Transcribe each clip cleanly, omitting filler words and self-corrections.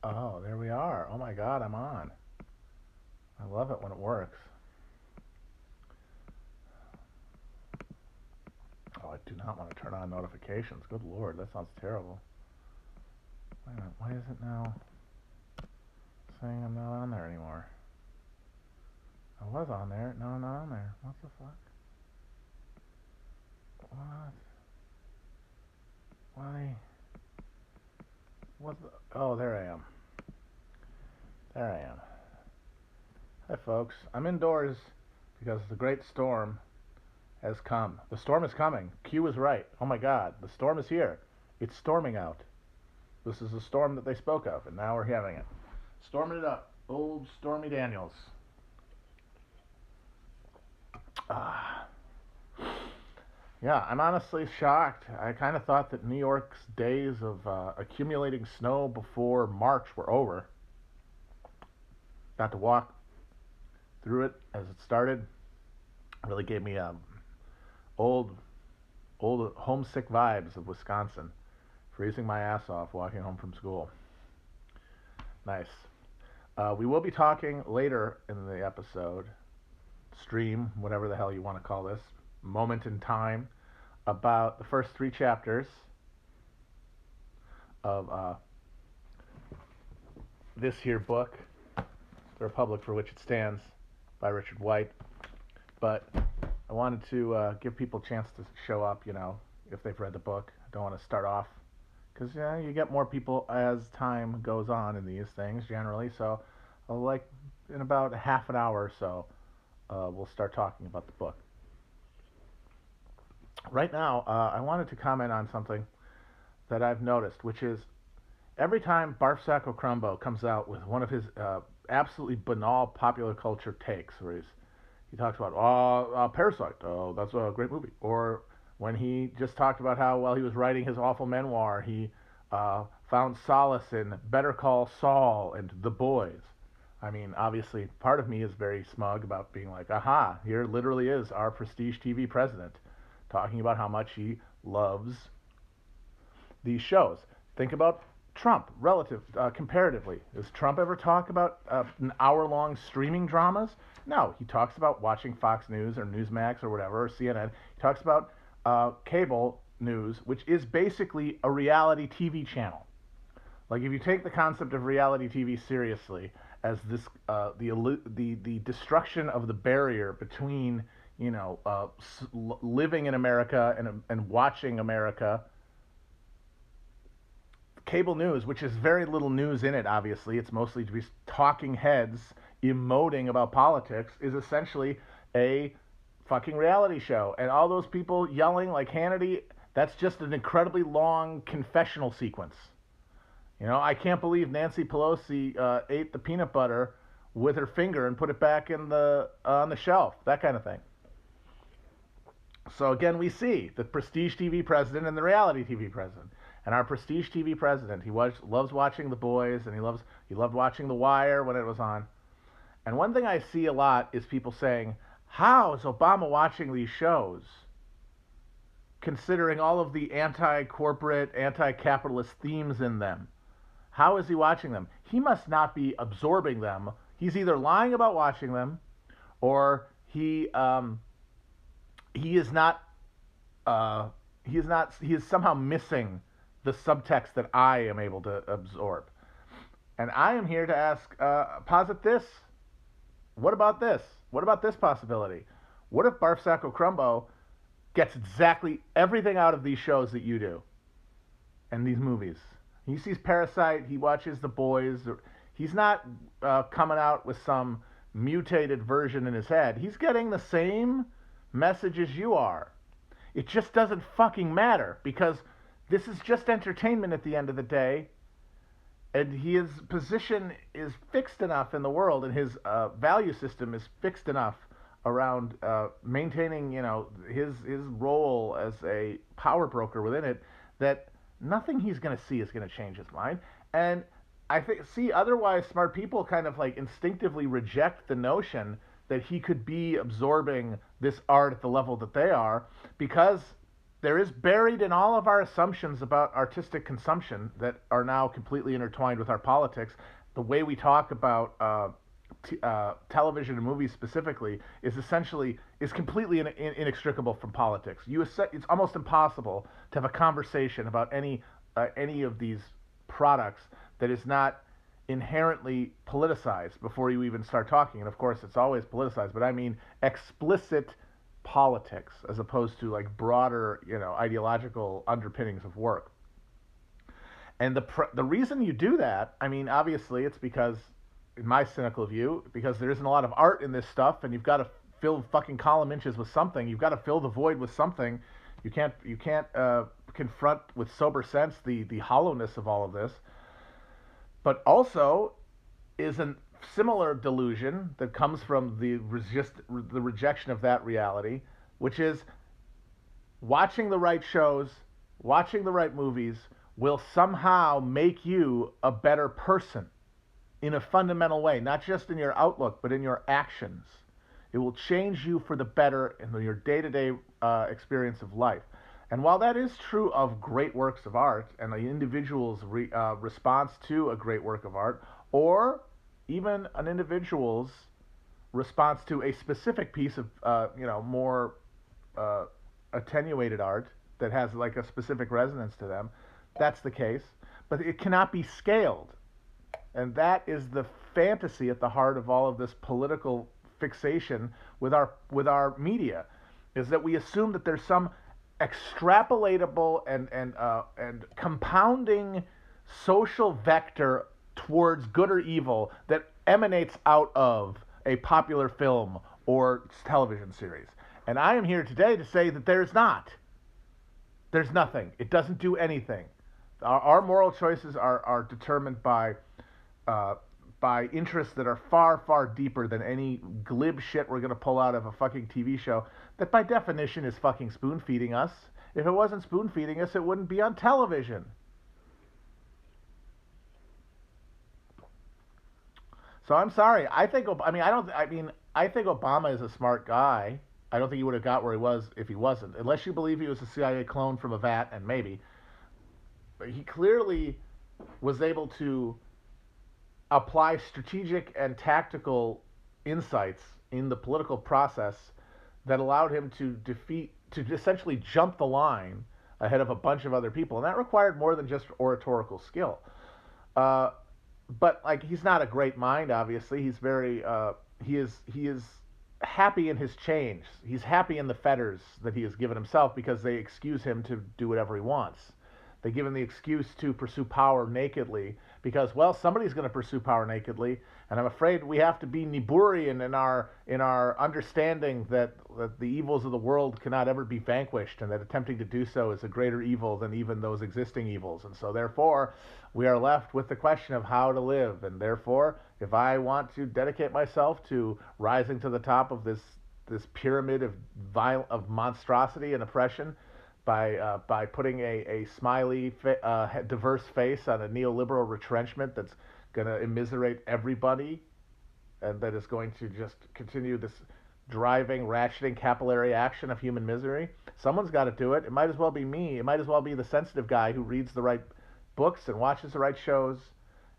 Oh, there we are. Oh my God, I'm on. I love it when it works. Oh, I do not want to turn on notifications. Good Lord, that sounds terrible. Wait a minute, why is it now saying I'm not on there anymore? I was on there. No, I'm not on there. What the fuck? What? Why? What the? Oh, there I am. There I am. Hi, folks. I'm indoors because the great storm has come. The storm is coming. Q is right. Oh my God, the storm is here. It's storming out. This is the storm that they spoke of, and now we're having it. Storming it up. Old Stormy Daniels. Ah. Yeah, I'm honestly shocked. I kind of thought that New York's days of accumulating snow before March were over. Got to walk through it as it started. Really gave me old, old homesick vibes of Wisconsin. Freezing my ass off walking home from school. Nice. We will be talking later in the episode, stream, whatever the hell you want to call this, moment in time, about the first three chapters of this here book, The Republic for Which It Stands, by Richard White. But I wanted to give people a chance to show up, if they've read the book. I don't want to start off because you get more people as time goes on in these things generally. So, like in about half an hour or so, we'll start talking about the book. Right now, I wanted to comment on something that I've noticed, which is every time Barfsaco Crumbo comes out with one of his absolutely banal popular culture takes, where he talks about Parasite, oh that's a great movie, or when he just talked about how while he was writing his awful memoir, he found solace in Better Call Saul and The Boys. I mean, obviously, part of me is very smug about being like, aha, here literally is our prestige TV president talking about how much he loves these shows. Think about Trump, comparatively. Does Trump ever talk about an hour-long streaming dramas? No, he talks about watching Fox News or Newsmax or whatever, or CNN. He talks about cable news, which is basically a reality TV channel. Like if you take the concept of reality TV seriously as this the destruction of the barrier between living in America and watching America, cable news, which is very little news in it, obviously, it's mostly just talking heads emoting about politics, is essentially a fucking reality show. And all those people yelling like Hannity, that's just an incredibly long confessional sequence. I can't believe Nancy Pelosi ate the peanut butter with her finger and put it back in the on the shelf, that kind of thing. So again, we see the prestige TV president and the reality TV president. And our prestige TV president, loves watching The Boys, and he loved watching The Wire when it was on. And one thing I see a lot is people saying, "How is Obama watching these shows, considering all of the anti-corporate, anti-capitalist themes in them? How is he watching them? He must not be absorbing them. He's either lying about watching them, or he is not he is somehow missing the subtext that I am able to absorb." And I am here to ask, posit this. What about this? What about this possibility? What if Barfsaco Crumbo gets exactly everything out of these shows that you do and these movies? He sees Parasite, he watches The Boys. He's not coming out with some mutated version in his head. He's getting the same message as you are. It just doesn't fucking matter because this is just entertainment at the end of the day. And his position is fixed enough in the world, and his value system is fixed enough around maintaining, his role as a power broker within it, that nothing he's going to see is going to change his mind. And I see otherwise smart people kind of like instinctively reject the notion that he could be absorbing this art at the level that they are, because there is buried in all of our assumptions about artistic consumption that are now completely intertwined with our politics. The way we talk about television and movies specifically is completely inextricable from politics. It's almost impossible to have a conversation about any of these products that is not inherently politicized before you even start talking. And of course, it's always politicized, but I mean explicit politics as opposed to like broader, ideological underpinnings of work. And the reason you do that, I mean, obviously, it's because, in my cynical view, because there isn't a lot of art in this stuff, and you've got to fill fucking column inches with something. You've got to fill the void with something. You can't confront with sober sense the hollowness of all of this. But also, is a similar delusion that comes from the rejection of that reality, which is watching the right shows, watching the right movies will somehow make you a better person in a fundamental way, not just in your outlook, but in your actions. It will change you for the better in your day-to-day experience of life. And while that is true of great works of art and the individual's response to a great work of art, or even an individual's response to a specific piece of, more attenuated art that has like a specific resonance to them, that's the case. But it cannot be scaled. And that is the fantasy at the heart of all of this political fixation with our media, is that we assume that there's some extrapolatable and compounding social vector towards good or evil that emanates out of a popular film or television series. And I am here today to say that there's not. There's nothing. It doesn't do anything. Our moral choices are determined by interests that are far, far deeper than any glib shit we're going to pull out of a fucking TV show that by definition is fucking spoon feeding us. If it wasn't spoon feeding us, it wouldn't be on television. So I'm sorry. I think Obama is a smart guy. I don't think he would have got where he was if he wasn't, unless you believe he was a CIA clone from a vat, and maybe. But he clearly was able to apply strategic and tactical insights in the political process that allowed him to essentially jump the line ahead of a bunch of other people, and that required more than just oratorical skill. But like, he's not a great mind. Obviously, he's very he is happy in his chains. He's happy in the fetters that he has given himself because they excuse him to do whatever he wants. They give him the excuse to pursue power nakedly because, well, somebody's going to pursue power nakedly, and I'm afraid we have to be Niburian in our understanding that the evils of the world cannot ever be vanquished, and that attempting to do so is a greater evil than even those existing evils. And so, therefore, we are left with the question of how to live. And therefore, if I want to dedicate myself to rising to the top of this pyramid of monstrosity and oppression, by putting a smiley, diverse face on a neoliberal retrenchment that's going to immiserate everybody, and that is going to just continue this driving, ratcheting capillary action of human misery. Someone's got to do it. It might as well be me. It might as well be the sensitive guy who reads the right books and watches the right shows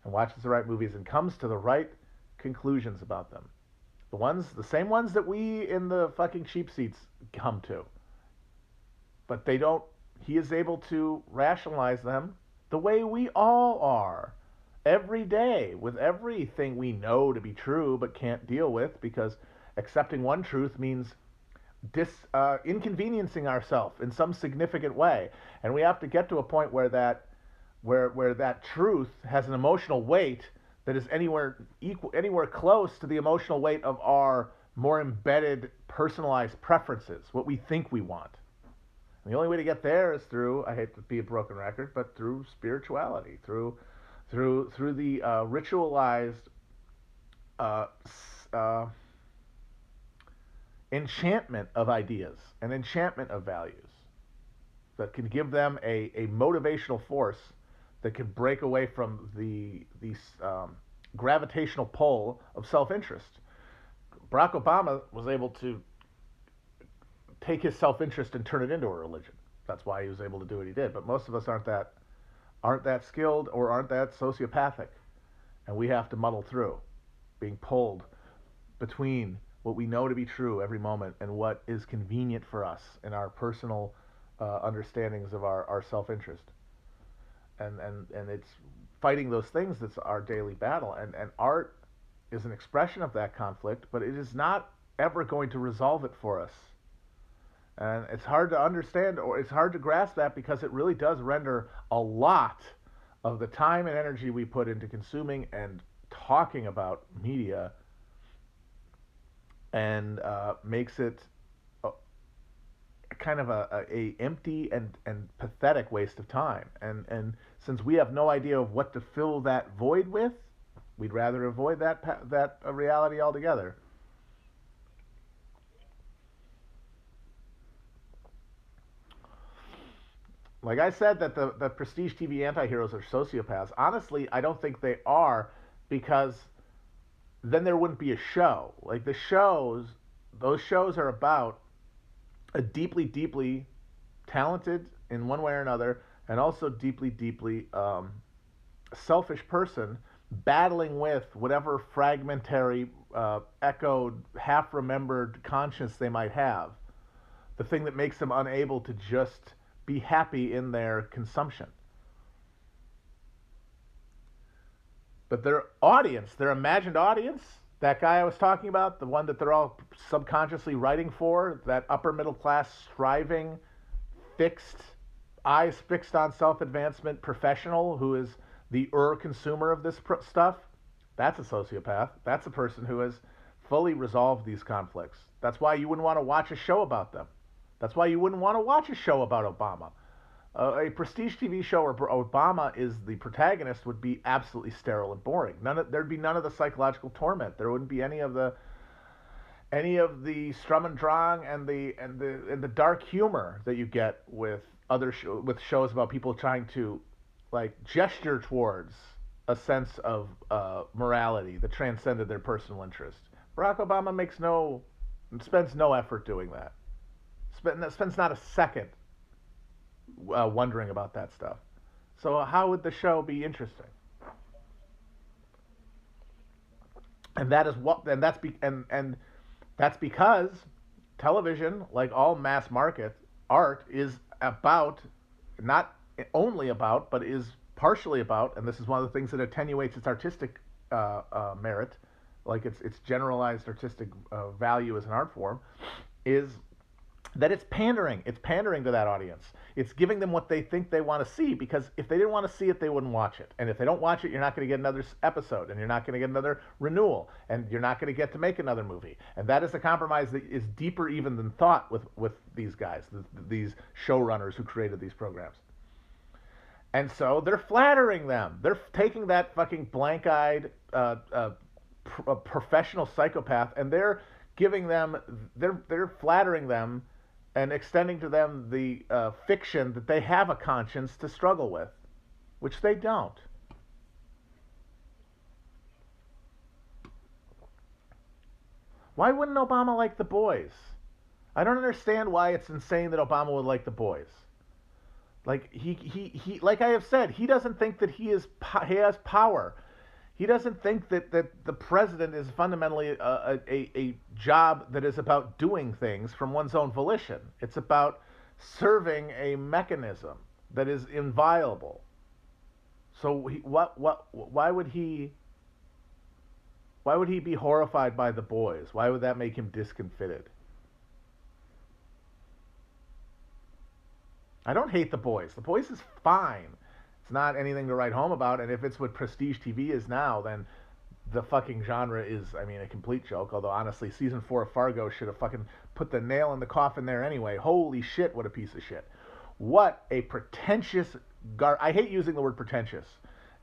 and watches the right movies and comes to the right conclusions about them. The same ones that we in the fucking cheap seats come to. But he is able to rationalize them the way we all are every day with everything we know to be true but can't deal with, because accepting one truth means inconveniencing ourselves in some significant way. And we have to get to a point where that truth has an emotional weight that is anywhere close to the emotional weight of our more embedded, personalized preferences, what we think we want. And the only way to get there is through, I hate to be a broken record, but through spirituality, through the ritualized enchantment of ideas and enchantment of values that can give them a motivational force that can break away from the gravitational pull of self-interest. Barack Obama was able to take his self-interest and turn it into a religion. That's why he was able to do what he did. But most of us aren't that skilled or aren't that sociopathic, and we have to muddle through, being pulled between what we know to be true every moment and what is convenient for us in our personal understandings of our self-interest. And it's fighting those things that's our daily battle. And art is an expression of that conflict, but it is not ever going to resolve it for us. And it's hard to understand, or it's hard to grasp that, because it really does render a lot of the time and energy we put into consuming and talking about media, and makes it a, kind of a empty and pathetic waste of time. And since we have no idea of what to fill that void with, we'd rather avoid that reality altogether. Like I said, that the prestige TV anti-heroes are sociopaths. Honestly, I don't think they are, because then there wouldn't be a show. Like those shows are about a deeply, deeply talented in one way or another, and also deeply, deeply selfish person battling with whatever fragmentary, echoed, half-remembered conscience they might have. The thing that makes them unable to just be happy in their consumption. But their audience, their imagined audience, that guy I was talking about, the one that they're all subconsciously writing for, that upper middle class, striving, fixed, eyes fixed on self-advancement professional who is the consumer of this stuff, that's a sociopath. That's a person who has fully resolved these conflicts. That's why you wouldn't want to watch a show about them. That's why you wouldn't want to watch a show about Obama. A prestige TV show where Obama is the protagonist would be absolutely sterile and boring. There'd be none of the psychological torment. There wouldn't be any of the Strum and Drang and the dark humor that you get with with shows about people trying to like gesture towards a sense of morality that transcended their personal interest. Barack Obama spends no effort doing that. Spends not a second wondering about that stuff. So how would the show be interesting? And that is what, and that's because television, like all mass market art, is about, not only about, but is partially about, and this is one of the things that attenuates its artistic merit, like its generalized artistic value as an art form, is that it's pandering. It's pandering to that audience. It's giving them what they think they want to see, because if they didn't want to see it, they wouldn't watch it. And if they don't watch it, you're not going to get another episode, and you're not going to get another renewal, and you're not going to get to make another movie. And that is a compromise that is deeper even than thought with these guys, these showrunners who created these programs. And so they're flattering them. They're taking that fucking blank-eyed professional psychopath, and they're flattering them and extending to them the fiction that they have a conscience to struggle with, which they don't. Why wouldn't Obama like The Boys? I don't understand why it's insane that Obama would like The Boys. Like like I have said, he doesn't think that he has power. He doesn't think that the president is fundamentally a job that is about doing things from one's own volition. It's about serving a mechanism that is inviolable. So why would he be horrified by The Boys? Why would that make him discomfited? I don't hate The Boys. The Boys is fine. It's not anything to write home about, and if it's what prestige TV is now, then the fucking genre is, I mean, a complete joke. Although, honestly, season 4 of Fargo should have fucking put the nail in the coffin there anyway. Holy shit, what a piece of shit. What a pretentious I hate using the word pretentious.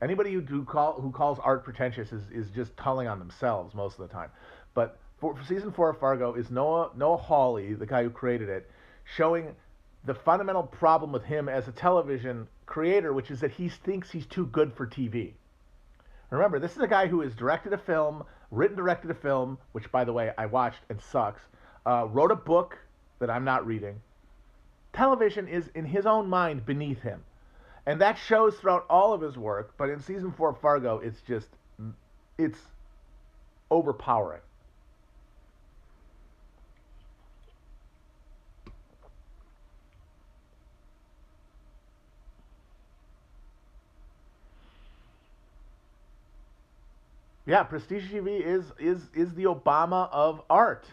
Anybody who calls art pretentious is just telling on themselves most of the time. But for season 4 of Fargo is Noah Hawley, the guy who created it, showing the fundamental problem with him as a television creator, which is that he thinks he's too good for TV. Remember, this is a guy who has directed a film, directed a film, which, by the way, I watched and sucks, wrote a book that I'm not reading, television is, in his own mind, beneath him. And that shows throughout all of his work, but in season 4 of Fargo, it's overpowering. Yeah, Prestige TV is the Obama of art.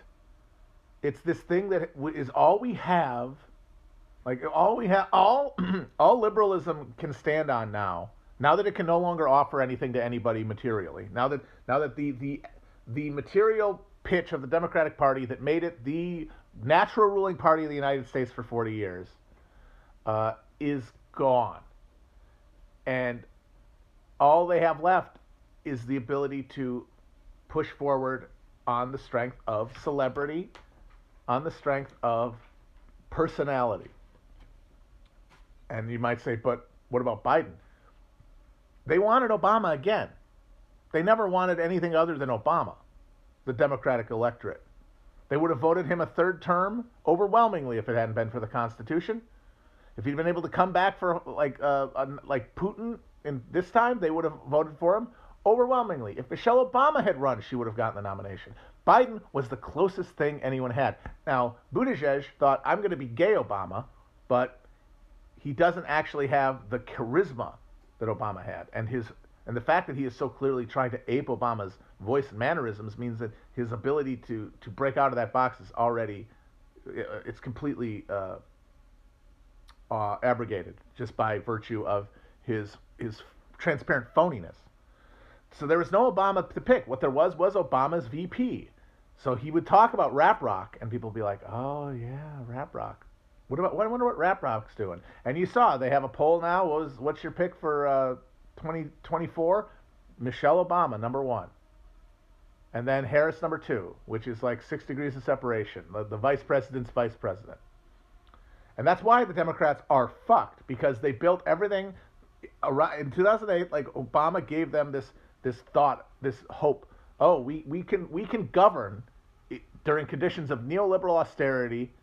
It's this thing that is all we have, like all we have, all all liberalism can stand on now. Now that it can no longer offer anything to anybody materially. Now that the material pitch of the Democratic Party that made it the natural ruling party of the United States for 40 years is gone, and all they have left is the ability to push forward on the strength of celebrity, on the strength of personality. And you might say, but what about Biden? They wanted Obama again. They never wanted anything other than Obama, the Democratic electorate. They would have voted him a third term overwhelmingly if it hadn't been for the Constitution. If he'd been able to come back for like Putin in this time, they would have voted for him overwhelmingly. If Michelle Obama had run, she would have gotten the nomination. Biden was the closest thing anyone had. Now, Buttigieg thought, I'm going to be gay Obama, but he doesn't actually have the charisma that Obama had. And the fact that he is so clearly trying to ape Obama's voice and mannerisms means that his ability to break out of that box is already, it's completely abrogated just by virtue of his transparent phoniness. So there was no Obama to pick. What there was Obama's VP. So he would talk about rap rock, and people would be like, oh, yeah, rap rock. I wonder what rap rock's doing. And you saw, they have a poll now. What's your pick for 2024? Michelle Obama, number 1. And then Harris, number 2, which is like 6 degrees of separation. The vice president's vice president. And that's why the Democrats are fucked, because they built everything around. In 2008, like, Obama gave them this thought, this hope. Oh, we can govern during conditions of neoliberal austerity,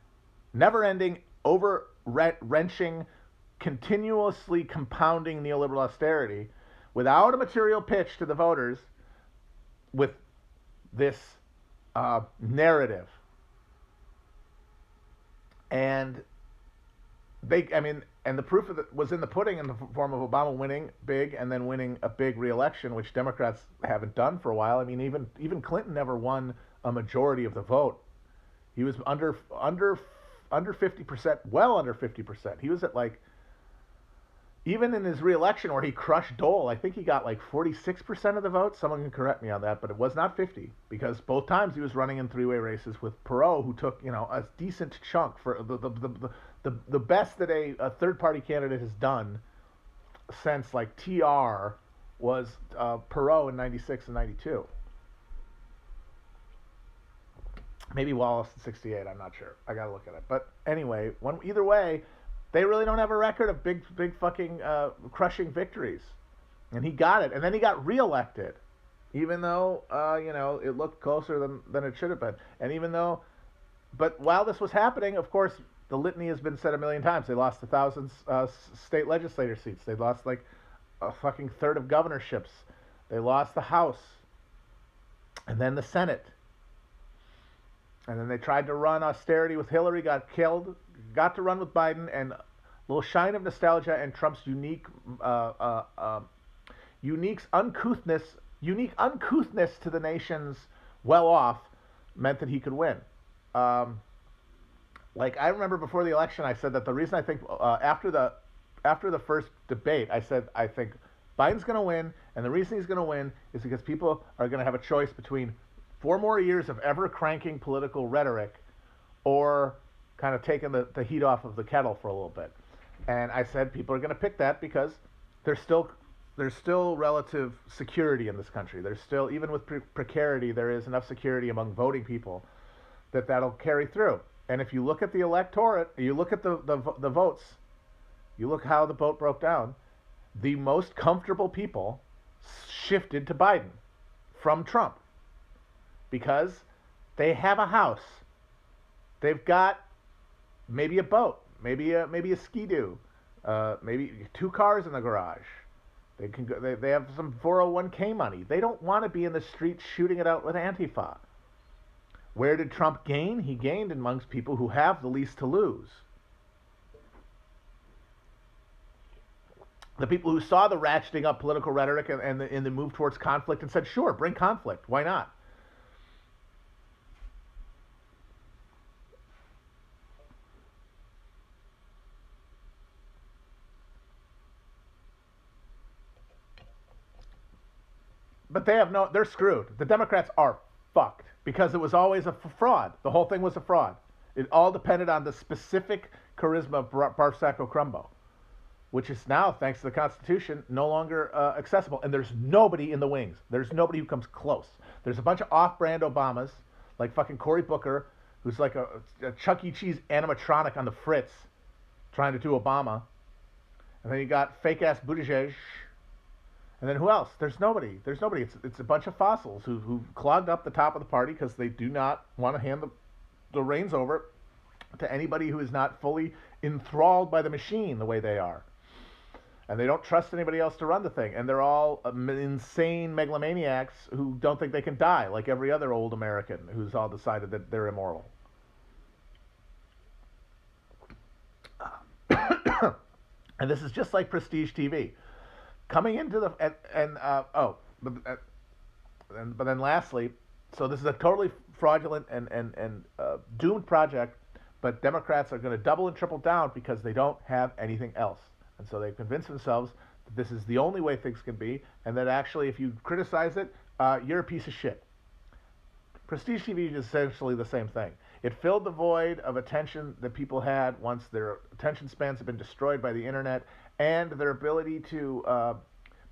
never-ending, over-wrenching, continuously compounding neoliberal austerity, without a material pitch to the voters, with this narrative. And and the proof of it was in the pudding in the form of Obama winning big and then winning a big re-election, which Democrats haven't done for a while. I mean, even Clinton never won a majority of the vote. He was under 50%, well under 50%. He was at like, even in his re-election where he crushed Dole, I think he got like 46% of the vote. Someone can correct me on that, but it was not 50, because both times he was running in three-way races with Perot, who took, a decent chunk for the best that a third-party candidate has done since like TR was Perot in 96 and 92. Maybe Wallace in 68, I'm not sure. I got to look at it. But anyway, either way, they really don't have a record of big fucking crushing victories. And he got it. And then he got reelected, even though, it looked closer than it should have been. And but while this was happening, of course, the litany has been said a million times. They lost 1,000 state legislator seats. They lost like a fucking third of governorships. They lost the House. And then the Senate. And then they tried to run austerity with Hillary, got killed, got to run with Biden, and a little shine of nostalgia and Trump's unique uncouthness to the nation's well-off meant that he could win. Like, I remember before the election, I said that the reason I think after the first debate, I said I think Biden's going to win, and the reason he's going to win is because people are going to have a choice between 4 more years of ever-cranking political rhetoric or kind of taking the heat off of the kettle for a little bit. And I said people are going to pick that because there's still relative security in this country. There's still, even with precarity, there is enough security among voting people that'll carry through. And if you look at the electorate, you look at the votes, you look how the vote broke down, the most comfortable people shifted to Biden from Trump. Because they have a house. They've got maybe a boat, maybe a ski-doo, maybe 2 cars in the garage. They can go, they have some 401k money. They don't want to be in the streets shooting it out with Antifa. Where did Trump gain? He gained amongst people who have the least to lose. The people who saw the ratcheting up political rhetoric and the move towards conflict and said, sure, bring conflict. Why not? But they're screwed. The Democrats are fucked because it was always a fraud. The whole thing was a fraud. It all depended on the specific charisma of Barfsack Crumbo, which is now, thanks to the Constitution, no longer accessible. And there's nobody in the wings. There's nobody who comes close. There's a bunch of off-brand Obamas, like fucking Cory Booker, who's like a Chuck E. Cheese animatronic on the Fritz, trying to do Obama. And then you got fake-ass Buttigieg. And then who else? There's nobody. There's nobody. It's a bunch of fossils who clogged up the top of the party because they do not want to hand the reins over to anybody who is not fully enthralled by the machine the way they are. And they don't trust anybody else to run the thing. And they're all insane megalomaniacs who don't think they can die, like every other old American who's all decided that they're immoral. And this is just like prestige TV. Coming into the but then lastly, so this is a totally fraudulent and doomed project, but Democrats are going to double and triple down because they don't have anything else, and so they've convinced themselves that this is the only way things can be, and that actually if you criticize it, you're a piece of shit. Prestige TV is essentially the same thing. It filled the void of attention that people had once their attention spans have been destroyed by the internet, and their ability to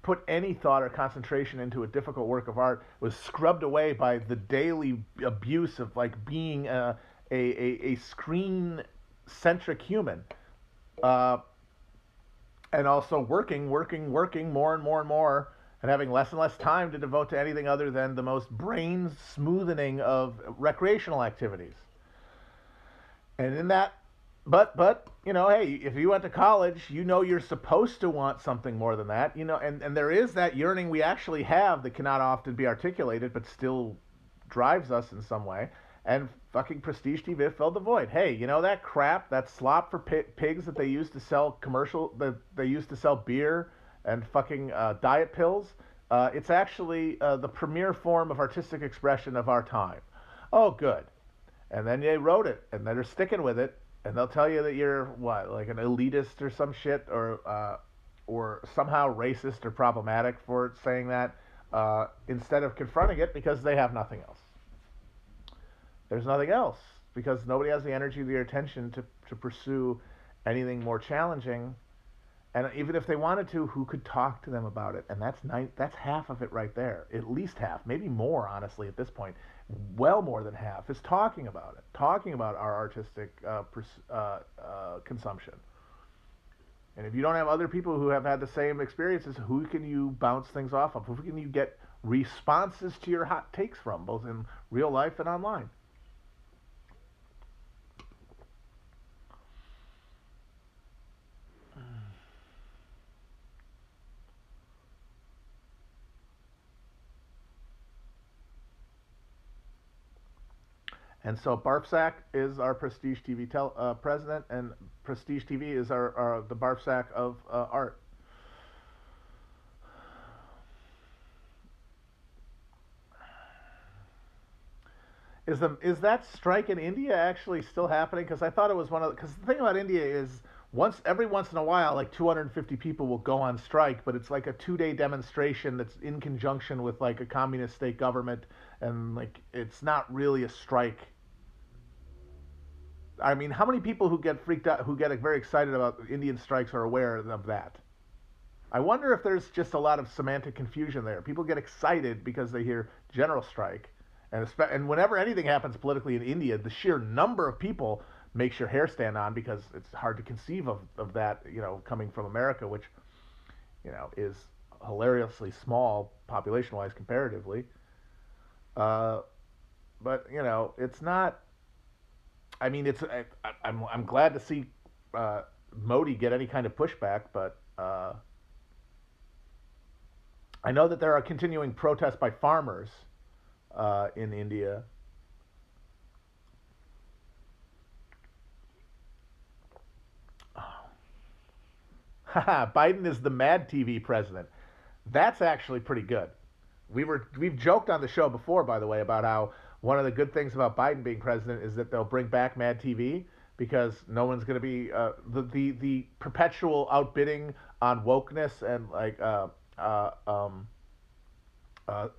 put any thought or concentration into a difficult work of art was scrubbed away by the daily abuse of like being a screen-centric human, and also working more and more, and having less and less time to devote to anything other than the most brain-smoothening of recreational activities. And in that, but you know, hey, if you went to college, you know you're supposed to want something more than that, you know, and there is that yearning we actually have that cannot often be articulated, but still drives us in some way. And fucking Prestige TV filled the void. Hey, you know that crap, that slop for pigs that they used to sell that they used to sell beer and fucking diet pills? It's actually the premier form of artistic expression of our time. Oh, good. And then they wrote it, and they're sticking with it, and they'll tell you that you're what, like an elitist or some shit, or somehow racist or problematic for saying that, instead of confronting it because they have nothing else. There's nothing else because nobody has the energy or the attention to pursue anything more challenging. And even if they wanted to, who could talk to them about it? And that's half of it right there. At least half, maybe more, honestly, at this point. Well more than half is talking about it, talking about our artistic consumption. And if you don't have other people who have had the same experiences, who can you bounce things off of? Who can you get responses to your hot takes from, both in real life and online? And so Barfsack is our Prestige TV president, and Prestige TV is the Barfsack of art. Is that strike in India actually still happening? Because I thought it was because the thing about India is every once in a while, like 250 people will go on strike, but it's like a 2-day demonstration that's in conjunction with like a communist state government, and like it's not really a strike. I mean, how many people who get freaked out, who get very excited about Indian strikes, are aware of that? I wonder if there's just a lot of semantic confusion there. People get excited because they hear general strike, and whenever anything happens politically in India, the sheer number of people makes your hair stand on, because it's hard to conceive of that, you know, coming from America, which, you know, is hilariously small population-wise comparatively. But you know, it's not. I mean, I'm glad to see Modi get any kind of pushback, but I know that there are continuing protests by farmers in India. Biden is the Mad TV president. That's actually pretty good. We've joked on the show before, by the way, about how one of the good things about Biden being president is that they'll bring back Mad TV because no one's going to be the perpetual outbidding on wokeness and like a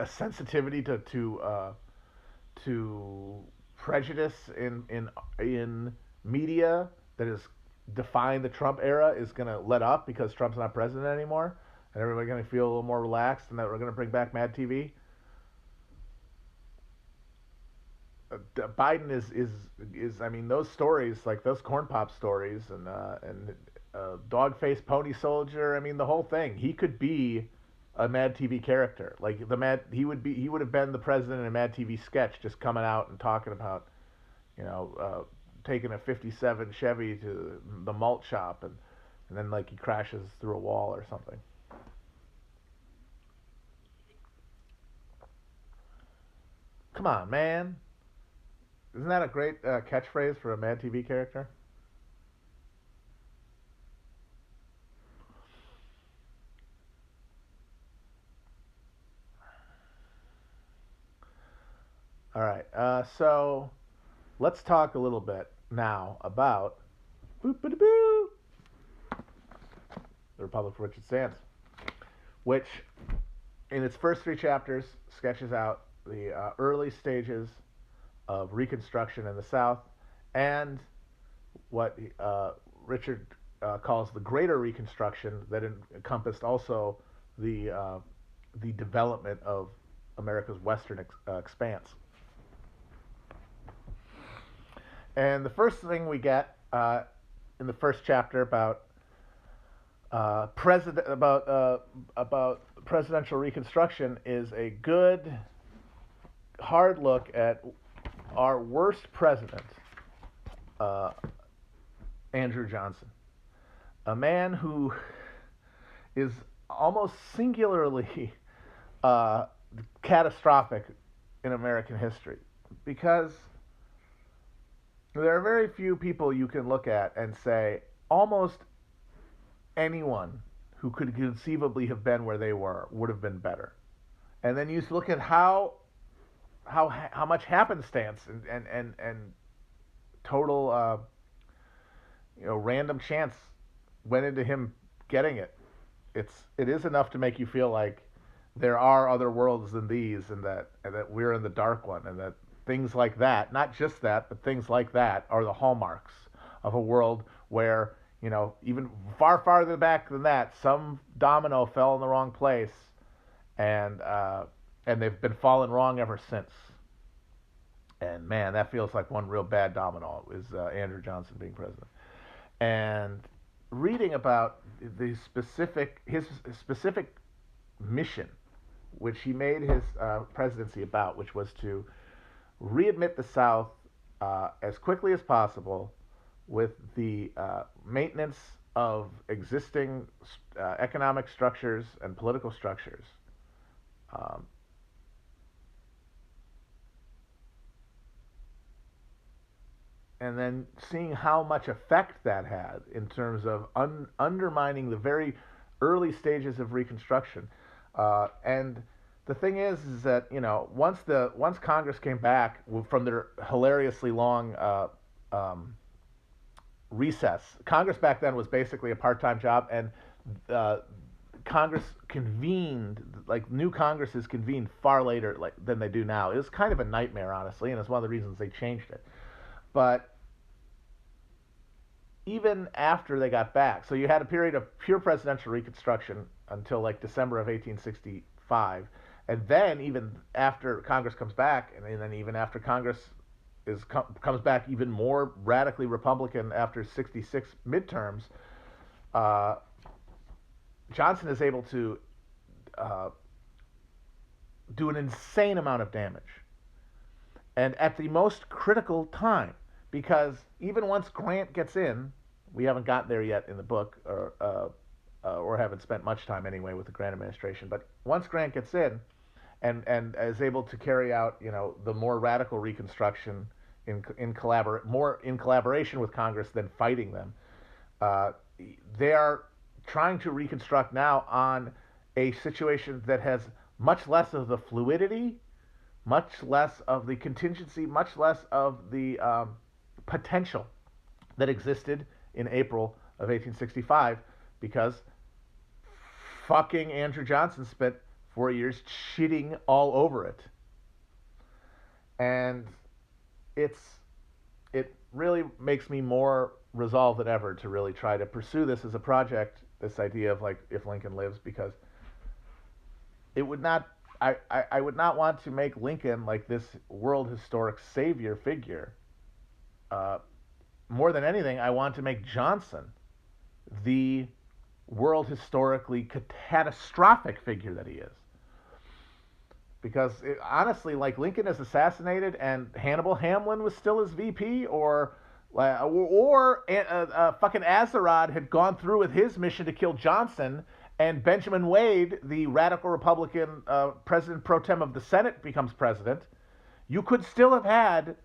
sensitivity to prejudice in media that has defined the Trump era is going to let up because Trump's not president anymore, and everybody's going to feel a little more relaxed, and that we're going to bring back Mad TV. Biden is I mean those stories like those corn pop stories and dog faced pony soldier. I mean the whole thing. He could be a Mad TV character. Like the Mad he would have been the president in a Mad TV sketch, just coming out and talking about taking a '57 Chevy to the malt shop and then like he crashes through a wall or something. Come on, man. Isn't that a great catchphrase for a Mad TV character? All right. So let's talk a little bit now about boop, the Republic for which it stands, which in its first three chapters sketches out the early stages of Reconstruction in the South and what Richard calls the Greater Reconstruction that encompassed also the development of America's western expanse. And the first thing we get in the first chapter about about presidential reconstruction is a good hard look at our worst president, uh, Andrew Johnson, a man who is almost singularly uh, catastrophic in American history because there are very few people you can look at and say almost anyone who could conceivably have been where they were would have been better. And then you look at how much happenstance and total random chance went into him getting it. It is enough to make you feel like there are other worlds than these, and that we're in the dark one, and that things like that, not just that, but things like that are the hallmarks of a world where even far farther back than that, some domino fell in the wrong place, and they've been falling wrong ever since. And man, that feels like one real bad domino is Andrew Johnson being president. And reading about his specific mission, which he made his presidency about, which was to readmit the South as quickly as possible with the maintenance of existing economic structures and political structures. Um, and then seeing how much effect that had in terms of undermining the very early stages of Reconstruction. And the thing is that once Congress came back from their hilariously long recess, Congress back then was basically a part-time job, and uh, Congress convened, like new Congresses convened far later than they do now. It was kind of a nightmare, honestly, and it's one of the reasons they changed it. But even after they got back, so you had a period of pure presidential reconstruction until like December of 1865, and then even after Congress comes back, and then even after Congress comes back even more radically Republican after 66 midterms, uh, Johnson is able to uh, do an insane amount of damage, and at the most critical time, because even once Grant gets in, We haven't gotten there yet in the book, or haven't spent much time anyway with the Grant administration. But once Grant gets in, and is able to carry out, the more radical Reconstruction more in collaboration with Congress than fighting them. Uh, they are trying to reconstruct now on a situation that has much less of the fluidity, much less of the contingency, much less of the potential that existed in April of 1865, because fucking Andrew Johnson spent 4 years cheating all over it. And it really makes me more resolved than ever to really try to pursue this as a project, this idea of like if Lincoln lives, because it would not I would not want to make Lincoln like this world historic savior figure. Uh, More than anything, I want to make Johnson the world historically catastrophic figure that he is. Because honestly, like Lincoln is assassinated and Hannibal Hamlin was still his VP, or fucking Azerrad had gone through with his mission to kill Johnson, and Benjamin Wade, the radical Republican president pro tem of the Senate, becomes president, you could still have had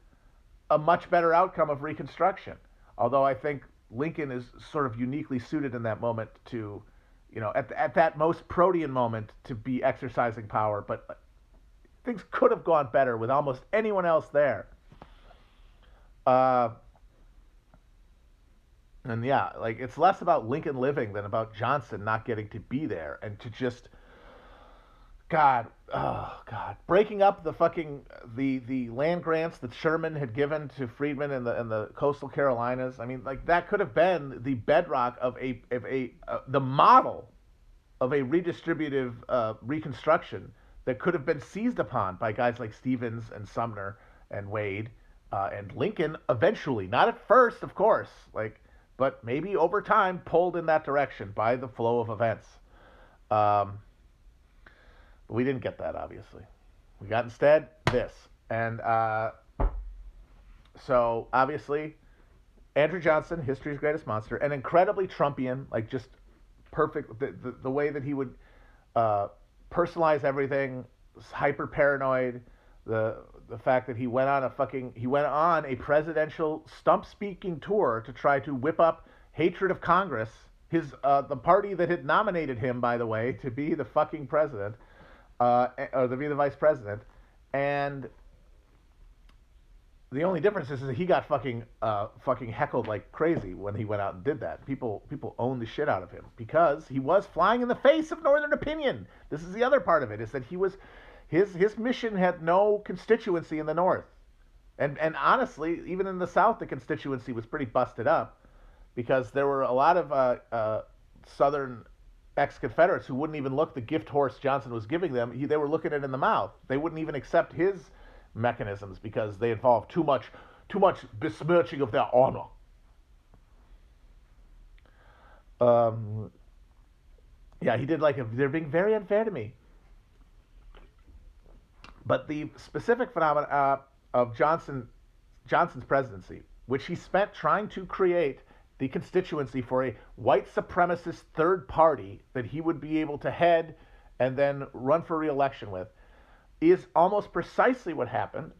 a much better outcome of Reconstruction. Although I think Lincoln is sort of uniquely suited in that moment to, at that most protean moment, to be exercising power. But things could have gone better with almost anyone else there. And yeah, like it's less about Lincoln living than about Johnson not getting to be there and to just, God, oh God, breaking up the fucking the land grants that Sherman had given to freedmen in the coastal Carolinas. I mean, like that could have been the bedrock of the model of a redistributive Reconstruction that could have been seized upon by guys like Stevens and Sumner and Wade and Lincoln eventually. Not at first, of course, but maybe over time pulled in that direction by the flow of events. But we didn't get that, obviously. We got instead this. And so, obviously, Andrew Johnson, history's greatest monster, an incredibly Trumpian, like just perfect, the way that he would personalize everything, hyper paranoid, the fact that he went on a presidential stump speaking tour to try to whip up hatred of Congress, the party that had nominated him, by the way, to be the fucking president, or to be the vice president, and the only difference is that he got fucking heckled like crazy when he went out and did that. People owned the shit out of him because he was flying in the face of Northern opinion. This is the other part of it, is that his mission had no constituency in the North, and honestly, even in the South, the constituency was pretty busted up because there were a lot of Southern ex-Confederates who wouldn't even look the gift horse Johnson was giving them. They were looking it in the mouth. They wouldn't even accept his mechanisms because they involved too much besmirching of their honor. Yeah, he did they're being very unfair to me. But the specific phenomena of Johnson's presidency, which he spent trying to create the constituency for a white supremacist third party that he would be able to head and then run for re-election with, is almost precisely what happened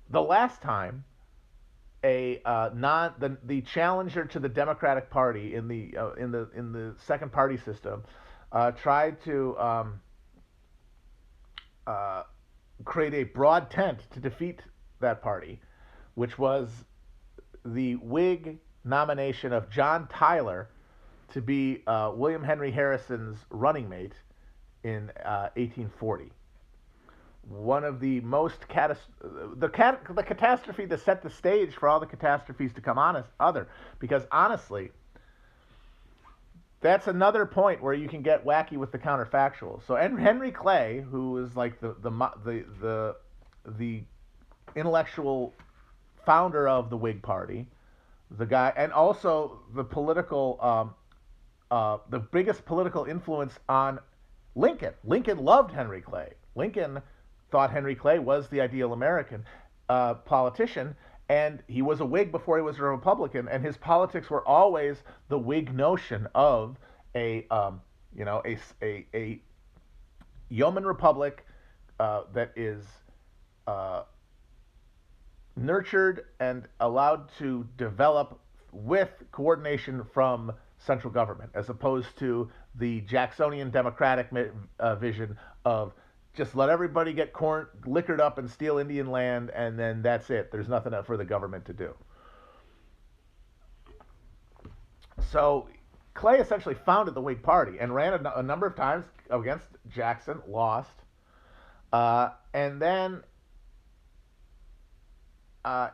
the last time the challenger to the Democratic Party in the second party system tried to create a broad tent to defeat that party, which was the Whig nomination of John Tyler to be William Henry Harrison's running mate in 1840. One of the most the catastrophe that set the stage for all the catastrophes to come on because honestly, that's another point where you can get wacky with the counterfactual. So Henry Clay, who is like the intellectual founder of the Whig Party, the guy, and also the biggest political influence on Lincoln. Lincoln loved Henry Clay. Lincoln thought Henry Clay was the ideal American politician, And he was a Whig before he was a Republican, and his politics were always the Whig notion of a a yeoman republic that is uh, nurtured and allowed to develop with coordination from central government, as opposed to the Jacksonian democratic vision of just let everybody get liquored up and steal Indian land, and then that's it. There's nothing for the government to do. So Clay essentially founded the Whig Party and ran a number of times against Jackson, lost, and then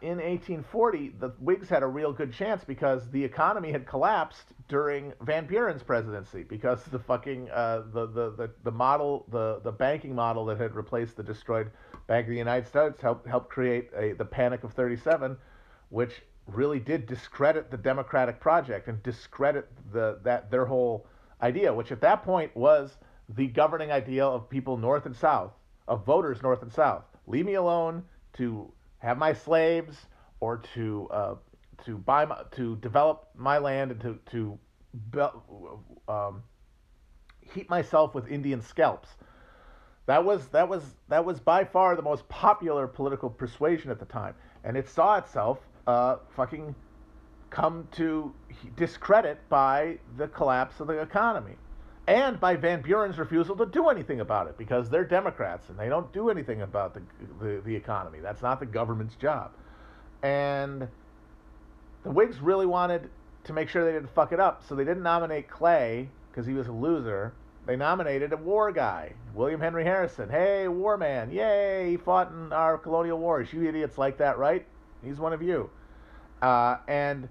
in 1840, the Whigs had a real good chance because the economy had collapsed during Van Buren's presidency, because the fucking the model, the banking model that had replaced the destroyed Bank of the United States helped create the Panic of '37, which really did discredit the democratic project and discredit their whole idea, which at that point was the governing idea of people north and south, of voters north and south. Leave me alone to have my slaves, or to develop my land and to heat myself with Indian scalps. That was by far the most popular political persuasion at the time, and it saw itself fucking come to discredit by the collapse of the economy, and by Van Buren's refusal to do anything about it, because they're Democrats and they don't do anything about the economy. That's not the government's job. And the Whigs really wanted to make sure they didn't fuck it up, so they didn't nominate Clay because he was a loser. They nominated a war guy, William Henry Harrison. Hey, war man, yay, he fought in our colonial wars. You idiots like that, right? He's one of you. And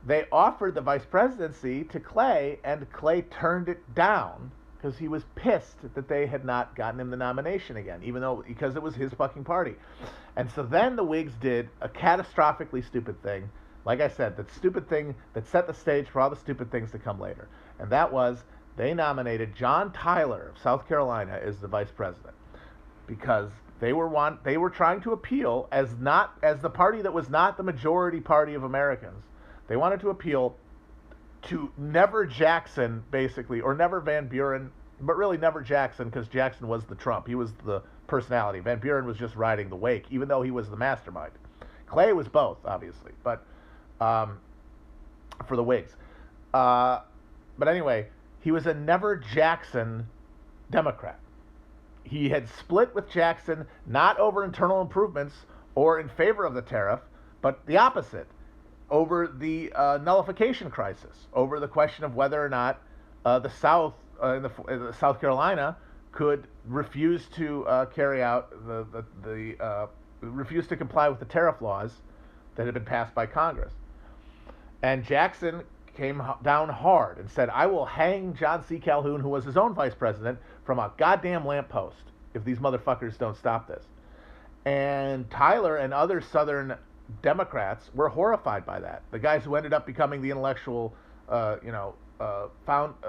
they offered the vice presidency to Clay, and Clay turned it down because he was pissed that they had not gotten him the nomination again, because it was his fucking party. And so then the Whigs did a catastrophically stupid thing. Like I said, that stupid thing that set the stage for all the stupid things to come later. And that was they nominated John Tyler of South Carolina as the vice president, because they were trying to appeal as the party that was not the majority party of Americans. They wanted to appeal to never Jackson, basically, or never Van Buren, but really never Jackson, because Jackson was the Trump. He was the personality. Van Buren was just riding the wake, even though he was the mastermind. Clay was both, obviously, but for the Whigs. But anyway, he was a never Jackson Democrat. He had split with Jackson, not over internal improvements or in favor of the tariff, but the opposite, over the nullification crisis, over the question of whether or not the South, South Carolina, could refuse to carry out refuse to comply with the tariff laws that had been passed by Congress. And Jackson came down hard and said, I will hang John C. Calhoun, who was his own vice president, from a goddamn lamppost if these motherfuckers don't stop this. And Tyler and other Southern Democrats were horrified by that. The guys who ended up becoming the intellectual, the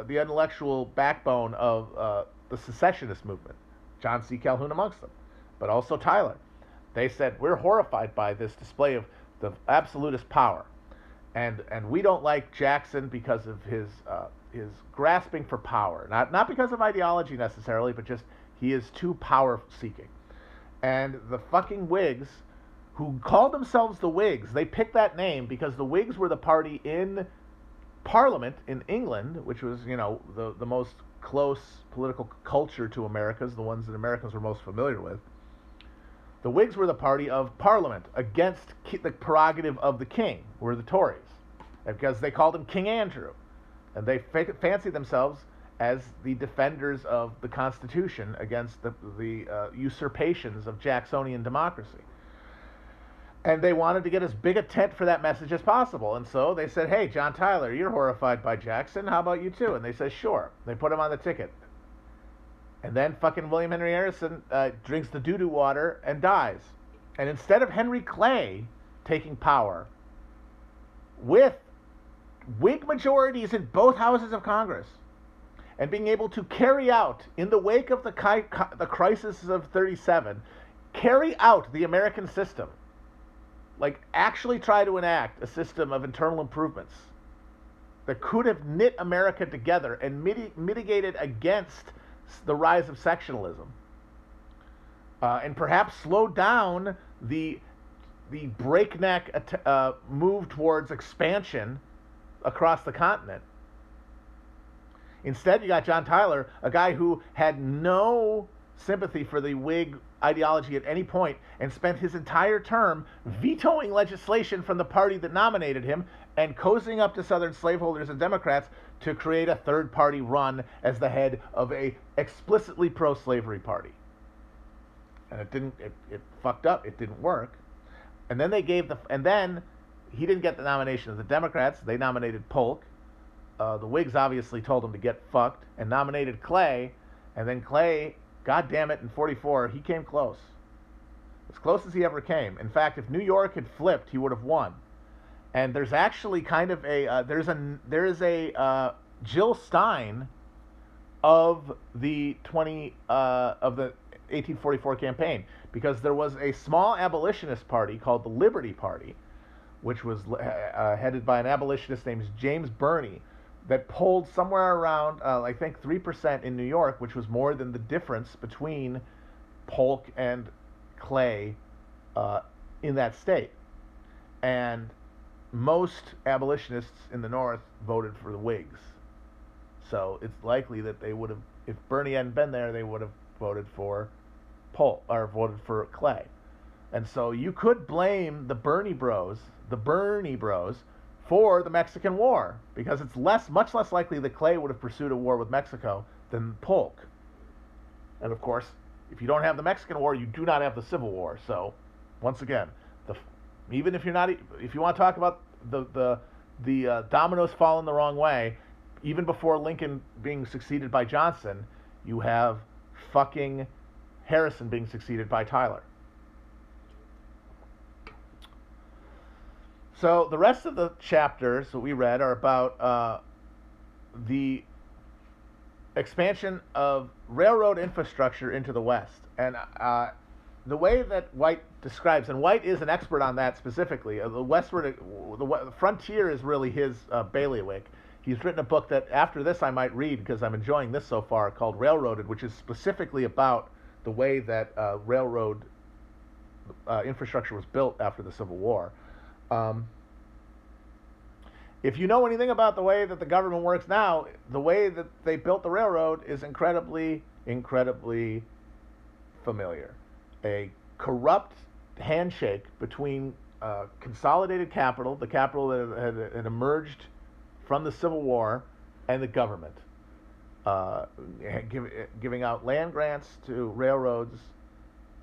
intellectual backbone of the secessionist movement, John C. Calhoun amongst them, but also Tyler. They said, we're horrified by this display of the absolutist power. And we don't like Jackson because of his grasping for power. Not because of ideology necessarily, but just he is too power-seeking. And the fucking Whigs, who called themselves the Whigs, they picked that name because the Whigs were the party in Parliament in England, which was, the most close political culture to Americans, the ones that Americans were most familiar with. The Whigs were the party of Parliament against the prerogative of the king, were the Tories, because they called him King Andrew. And they fancied themselves as the defenders of the Constitution against the usurpations of Jacksonian democracy. And they wanted to get as big a tent for that message as possible. And so they said, hey, John Tyler, you're horrified by Jackson. How about you too? And they said, sure. They put him on the ticket. And then fucking William Henry Harrison drinks the doo-doo water and dies. And instead of Henry Clay taking power with Whig majorities in both houses of Congress and being able to carry out, in the wake of the crisis of '37, carry out the American system, like actually try to enact a system of internal improvements that could have knit America together and mitigated against the rise of sectionalism, and perhaps slowed down the breakneck move towards expansion across the continent. Instead, you got John Tyler, a guy who had no sympathy for the Whig ideology at any point and spent his entire term vetoing legislation from the party that nominated him and cozying up to Southern slaveholders and Democrats to create a third party run as the head of a explicitly pro-slavery party. And it fucked up. It didn't work. And then then he didn't get the nomination of the Democrats. They nominated Polk. The Whigs obviously told him to get fucked and nominated Clay. And then Clay, God damn it, in 44, he came close. As close as he ever came. In fact, if New York had flipped, he would have won. And there's actually kind of there is a Jill Stein of the 1844 campaign, because there was a small abolitionist party called the Liberty Party, which was headed by an abolitionist named James Birney, that polled somewhere around, I think, 3% in New York, which was more than the difference between Polk and Clay in that state. And most abolitionists in the North voted for the Whigs. So it's likely that they would have, if Birney hadn't been there, they would have voted for Polk, or voted for Clay. And so you could blame the Bernie Bros, for the Mexican War, because it's much less likely that Clay would have pursued a war with Mexico than Polk. And of course, if you don't have the Mexican War, you do not have the Civil War. So, once again, even if you want to talk about the dominoes falling the wrong way, even before Lincoln being succeeded by Johnson, you have fucking Harrison being succeeded by Tyler. So the rest of the chapters that we read are about the expansion of railroad infrastructure into the West. And the way that White describes, and White is an expert on that specifically, the frontier is really his bailiwick. He's written a book that after this I might read, because I'm enjoying this so far, called Railroaded, which is specifically about the way that railroad infrastructure was built after the Civil War. If you know anything about the way that the government works now, the way that they built the railroad is incredibly, incredibly familiar. A corrupt handshake between consolidated capital, the capital that had emerged from the Civil War, and the government, giving out land grants to railroads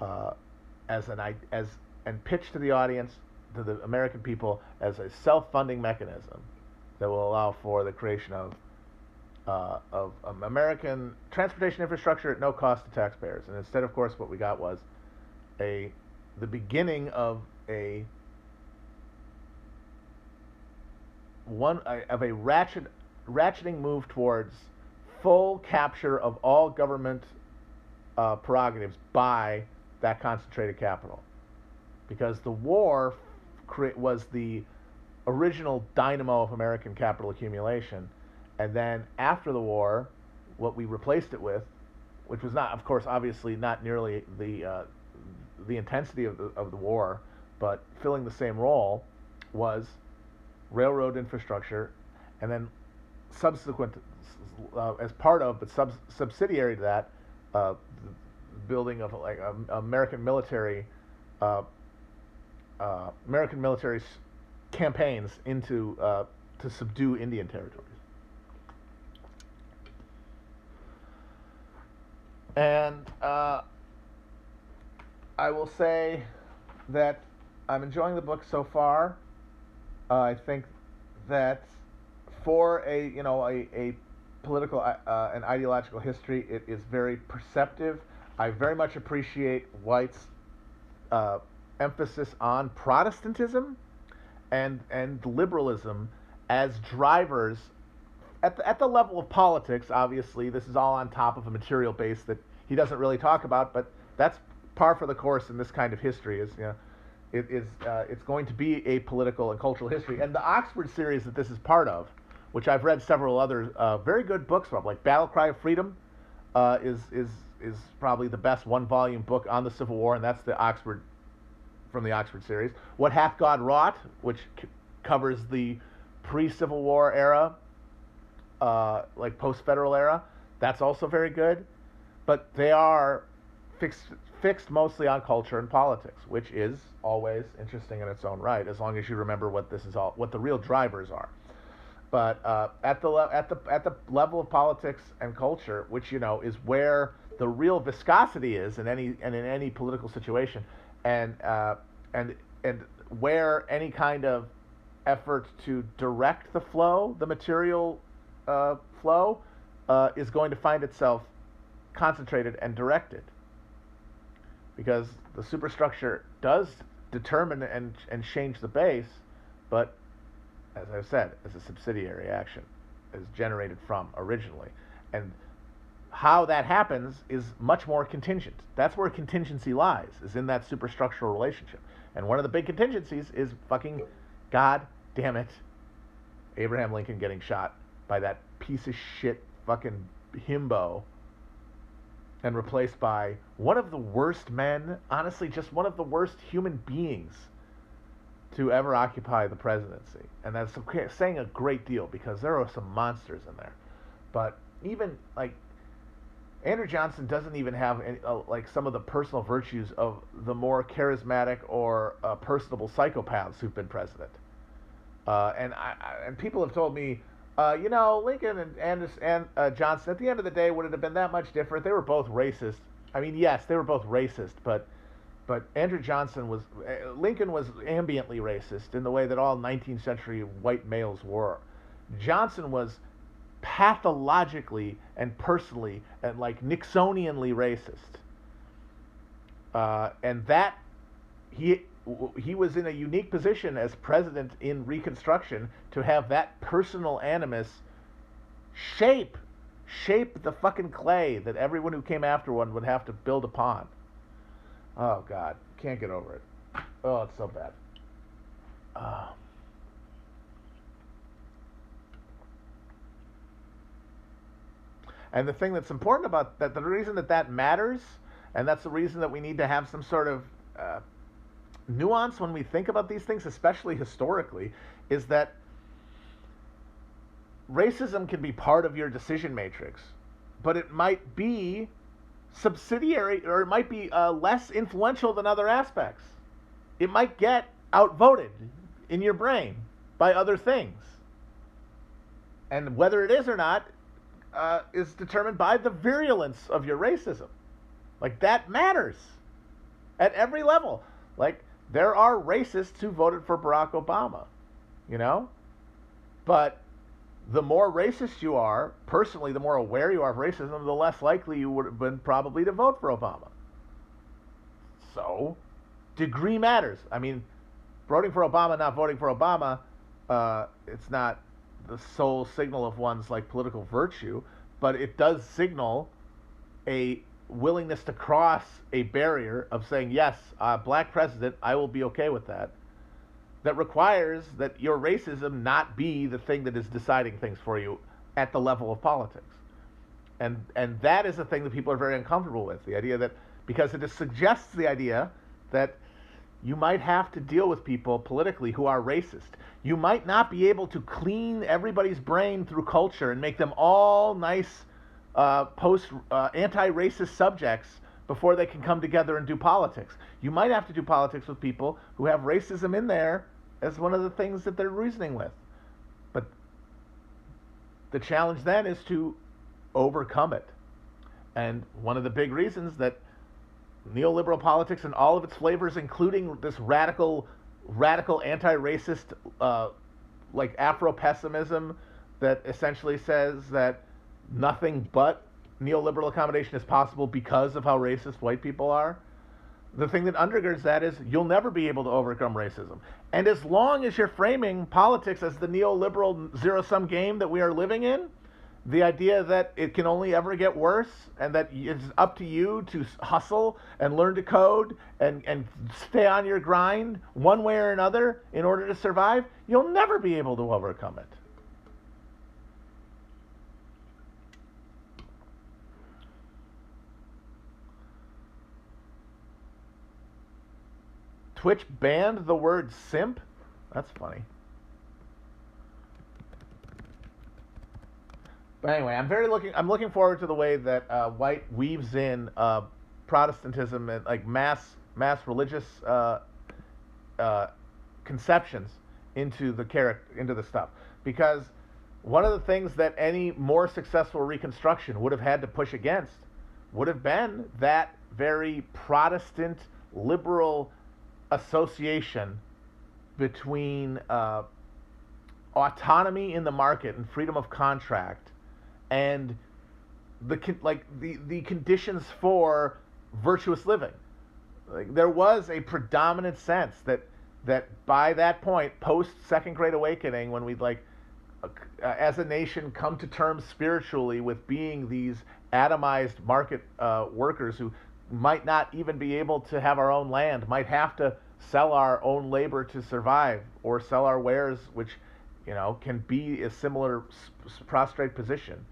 and pitched to the audience, to the American people, as a self-funding mechanism that will allow for the creation of American transportation infrastructure at no cost to taxpayers. And instead, of course, what we got was the beginning of a ratcheting move towards full capture of all government prerogatives by that concentrated capital, because the war was the original dynamo of American capital accumulation. And then after the war, what we replaced it with, which was not, of course, obviously not nearly the intensity of the war, but filling the same role, was railroad infrastructure, and then subsequent, as part of, but subsidiary to that, the building of like American military campaigns into to subdue Indian territories. And I will say that I'm enjoying the book so far. I think that for a political and ideological history, it is very perceptive. I very much appreciate White's emphasis on Protestantism and liberalism as drivers at the level of politics. Obviously, this is all on top of a material base that he doesn't really talk about, but that's par for the course in this kind of history. Is It's going to be a political and cultural history. And the Oxford series that this is part of, which I've read several other very good books from, like Battle Cry of Freedom, is probably the best one-volume book on the Civil War, and that's the Oxford from the Oxford series. What Hath God Wrought, which covers the pre-Civil War era, like post-federal era, that's also very good. But they are fixed mostly on culture and politics, which is always interesting in its own right, as long as you remember what the real drivers are. But at the level of politics and culture, which is where the real viscosity is in any political situation, and where any kind of effort to direct the flow, the material flow, is going to find itself concentrated and directed, because the superstructure does determine and change the base, but as I've said, as a subsidiary action, is generated from originally. And how that happens is much more contingent. That's where contingency lies, is in that superstructural relationship. And one of the big contingencies is fucking, god damn it, Abraham Lincoln getting shot by that piece of shit fucking himbo and replaced by one of the worst men, honestly, just one of the worst human beings to ever occupy the presidency. And that's saying a great deal, because there are some monsters in there. But even, like, Andrew Johnson doesn't even have any, like, some of the personal virtues of the more charismatic or personable psychopaths who've been president. And people have told me, Lincoln and Johnson, at the end of the day, would it have been that much different? They were both racist. I mean, yes, they were both racist, but Andrew Johnson Lincoln was ambiently racist in the way that all 19th century white males were. Johnson was pathologically and personally and like Nixonianly racist. And that he was in a unique position as president in Reconstruction to have that personal animus shape the fucking clay that everyone who came after one would have to build upon. Oh, God. Can't get over it. Oh, it's so bad. And the thing that's important about that, the reason that matters, and that's the reason that we need to have some sort of nuance when we think about these things, especially historically, is that racism can be part of your decision matrix, but it might be subsidiary, or it might be less influential than other aspects. It might get outvoted in your brain by other things. And whether it is or not is determined by the virulence of your racism. Like, that matters at every level. Like, there are racists who voted for Barack Obama, but the more racist you are, personally, the more aware you are of racism, the less likely you would have been probably to vote for Obama. So, degree matters. I mean, voting for Obama, not voting for Obama, it's not the sole signal of one's, like, political virtue, but it does signal a willingness to cross a barrier of saying, yes, black president, I will be okay with that. That requires that your racism not be the thing that is deciding things for you at the level of politics. And that is a thing that people are very uncomfortable with, the idea that, because it suggests the idea that you might have to deal with people politically who are racist. You might not be able to clean everybody's brain through culture and make them all nice anti-racist subjects before they can come together and do politics. You might have to do politics with people who have racism in there as one of the things that they're reasoning with. But the challenge then is to overcome it. And one of the big reasons that neoliberal politics and all of its flavors, including this radical anti-racist, like Afro-pessimism that essentially says that nothing but neoliberal accommodation is possible because of how racist white people are. The thing that undergirds that is you'll never be able to overcome racism. And as long as you're framing politics as the neoliberal zero-sum game that we are living in, The idea that it can only ever get worse and that it's up to you to hustle and learn to code and stay on your grind one way or another in order to survive, you'll never be able to overcome it. Twitch banned the word simp? That's funny. But anyway, I'm looking forward to the way that White weaves in Protestantism and like mass religious conceptions into the stuff, because one of the things that any more successful Reconstruction would have had to push against would have been that very Protestant liberal association between autonomy in the market and freedom of contract and the conditions for virtuous living. Like, there was a predominant sense that by that point, post Second Great Awakening, when we'd as a nation come to terms spiritually with being these atomized market workers who might not even be able to have our own land, might have to sell our own labor to survive, or sell our wares, which can be a similar prostrate position.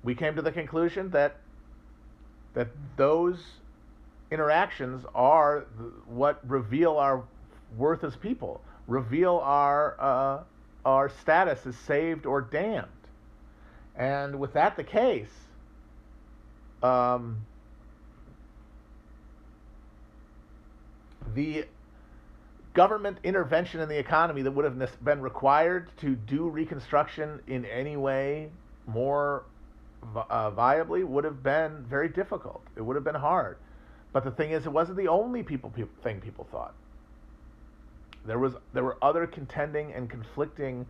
We came to the conclusion that those interactions are what reveal our worth as people, reveal our status as saved or damned. And with that the case, the government intervention in the economy that would have been required to do Reconstruction in any way more viably would have been very difficult. It would have been hard. But the thing is, it wasn't the only thing people thought. There were other contending and conflicting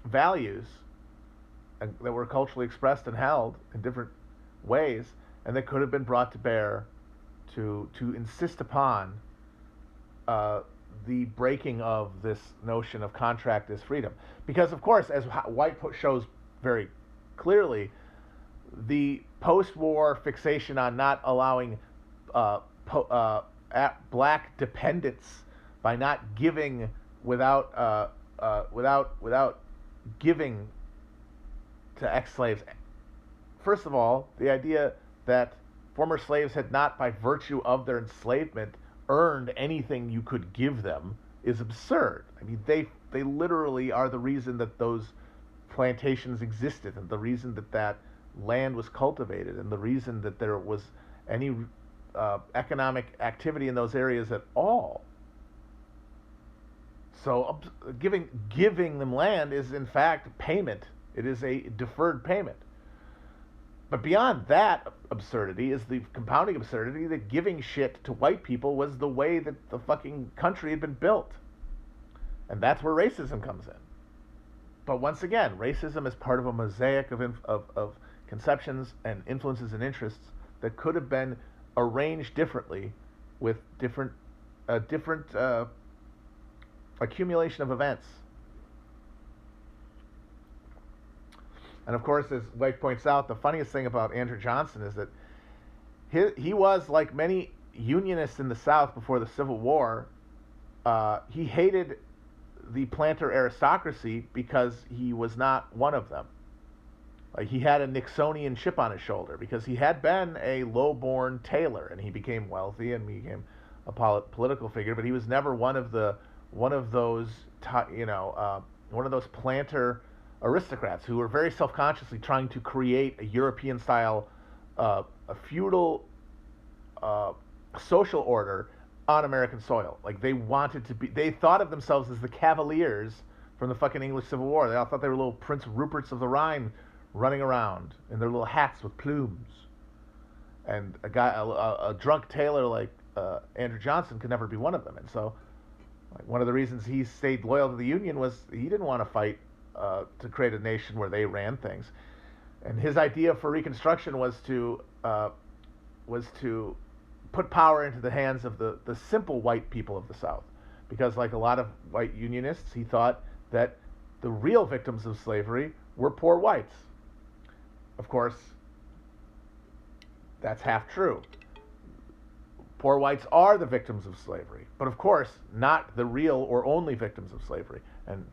values that were culturally expressed and held in different ways, and that could have been brought to bear to insist upon the breaking of this notion of contract as freedom. Because, of course, as White shows very clearly, the post-war fixation on not allowing black dependence by not giving without giving to ex-slaves. First of all, the idea that former slaves had not, by virtue of their enslavement, earned anything you could give them is absurd. I mean, they literally are the reason that those plantations existed, and the reason that land was cultivated, and the reason that there was any economic activity in those areas at all. So giving them land is in fact payment. It is a deferred payment. But beyond that absurdity is the compounding absurdity that giving shit to white people was the way that the fucking country had been built. And that's where racism comes in. But once again, racism is part of a mosaic of conceptions and influences and interests that could have been arranged differently with different accumulation of events. And of course, as Blake points out, the funniest thing about Andrew Johnson is that he was, like many Unionists in the South before the Civil War, he hated the planter aristocracy because he was not one of them. Like, he had a Nixonian chip on his shoulder because he had been a low-born tailor, and he became wealthy and became a political figure, but he was never one of those planter aristocrats who were very self-consciously trying to create a European-style, a feudal social order on American soil. Like, they thought of themselves as the Cavaliers from the fucking English Civil War. They all thought they were little Prince Ruperts of the Rhine running around in their little hats with plumes. And a drunk tailor like Andrew Johnson could never be one of them. And so, like, one of the reasons he stayed loyal to the Union was he didn't want to fight to create a nation where they ran things. And his idea for Reconstruction was to put power into the hands of the simple white people of the South. Because, like a lot of white Unionists, he thought that The real victims of slavery were poor whites. Of course, that's half true. Poor whites are the victims of slavery, but of course, not the real or only victims of slavery. And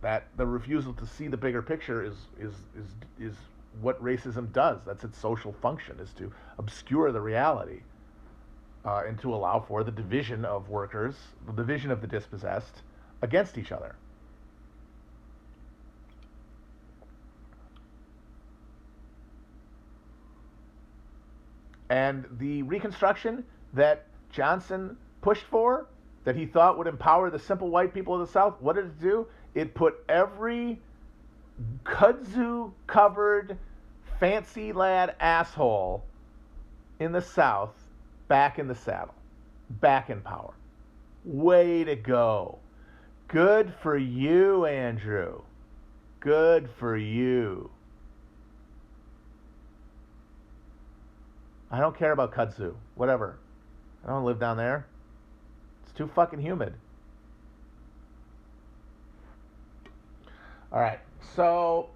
that the refusal to see the bigger picture is what racism does. That's its social function, is to obscure the reality and to allow for the division of workers, the division of the dispossessed against each other. And the Reconstruction that Johnson pushed for, that he thought would empower the simple white people of the South, what did it do? It put every kudzu-covered, fancy lad asshole in the South back in the saddle, back in power. Way to go. Good for you, Andrew. Good for you. I don't care about kudzu. Whatever. I don't live down there. It's too fucking humid. All right. So,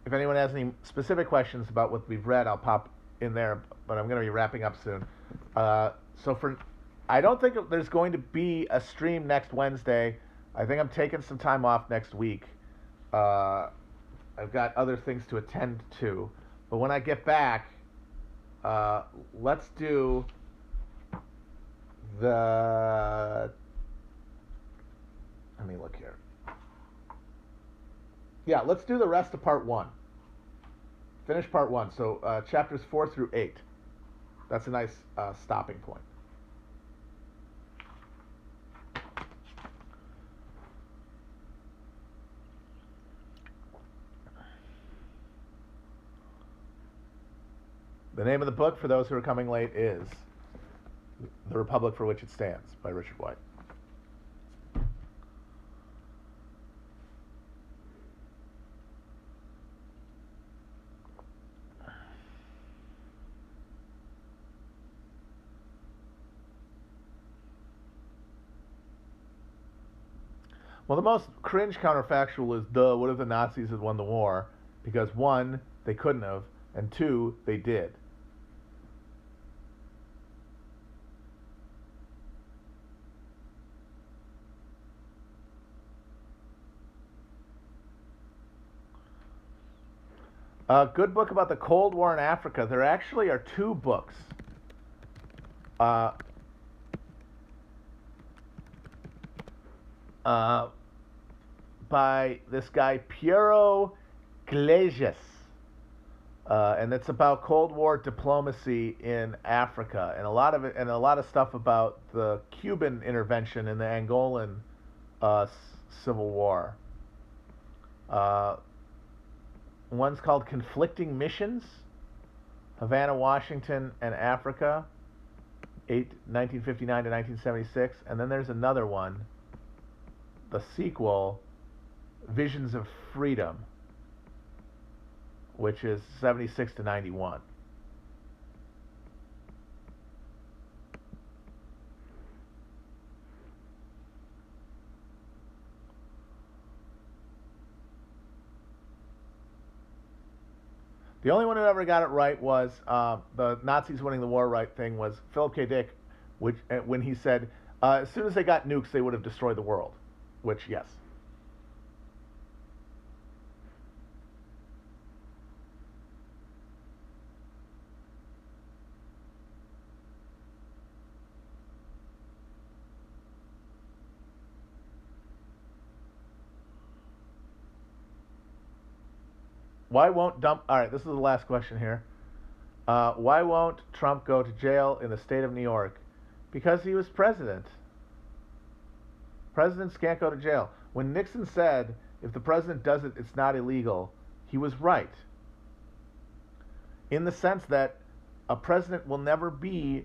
if anyone has any specific questions about what we've read, I'll pop in there. But I'm going to be wrapping up soon. I don't think there's going to be a stream next Wednesday. I think I'm taking some time off next week. I've got other things to attend to. But when I get back, let's do let me look here. Yeah, let's do the rest of part 1. Finish part 1. So chapters 4 through 8. That's a nice stopping point. The name of the book, for those who are coming late, is The Republic for Which It Stands by Richard White. Well, the most cringe counterfactual is, what if the Nazis had won the war? Because 1, they couldn't have, and 2, they did. A good book about the Cold War in Africa. There actually are 2 books. By this guy Piero Iglesias, and it's about Cold War diplomacy in Africa, and a lot of it, and a lot of stuff about the Cuban intervention in the Angolan Civil War. One's called Conflicting Missions, Havana, Washington, and Africa, 1959 to 1976. And then there's another one, the sequel, Visions of Freedom, which is 76 to 91. The only one who ever got it right was the Nazis winning the war right thing was Philip K. Dick, when he said, as soon as they got nukes, they would have destroyed the world, which, yes. Why won't all right, this is the last question here. Why won't Trump go to jail in the state of New York? Because he was president. Presidents can't go to jail. When Nixon said, if the president does it, it's not illegal, he was right. In the sense that a president will never be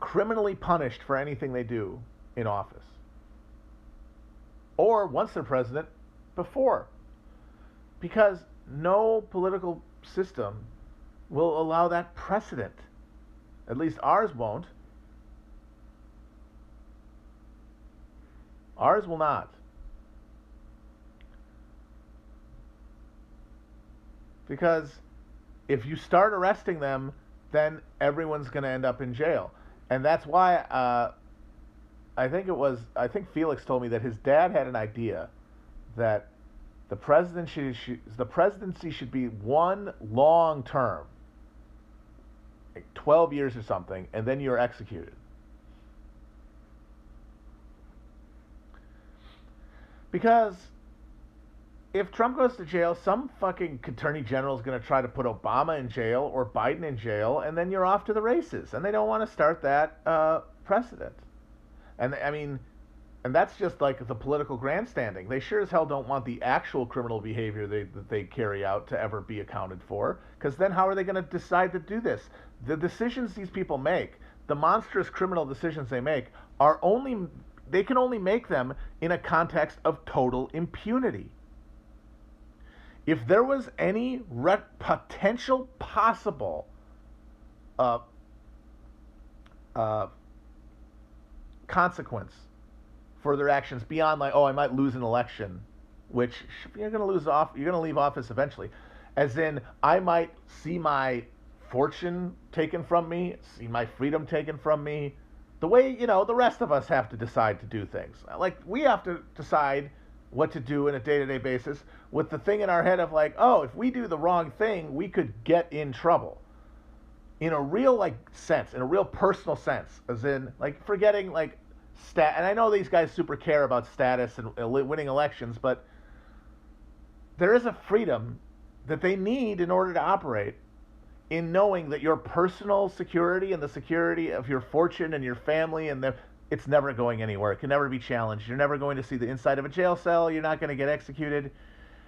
criminally punished for anything they do in office. Or once they're president, before. Because no political system will allow that precedent. At least ours won't. Ours will not. Because if you start arresting them, then everyone's going to end up in jail. And that's why I think Felix told me that his dad had an idea that the presidency should be one long term, like 12 years or something, and then you're executed. Because if Trump goes to jail, some fucking attorney general is going to try to put Obama in jail or Biden in jail, and then you're off to the races. And they don't want to start that precedent. And I mean, and that's just like the political grandstanding. They sure as hell don't want the actual criminal behavior that they carry out to ever be accounted for, because then how are they going to decide to do this? The decisions these people make, the monstrous criminal decisions they make, they can only make them in a context of total impunity. If there was any potential possible consequence for their actions beyond like, oh, I might lose an election, which you're going to leave office eventually, as in I might see my fortune taken from me, see my freedom taken from me, the way, the rest of us have to decide to do things. Like, we have to decide what to do on a day-to-day basis with the thing in our head of like, oh, if we do the wrong thing, we could get in trouble. In a real sense, in a real personal sense, as in like forgetting like and I know these guys super care about status and winning elections, but there is a freedom that they need in order to operate in knowing that your personal security and the security of your fortune and your family it's never going anywhere. It can never be challenged. You're never going to see the inside of a jail cell. You're not going to get executed.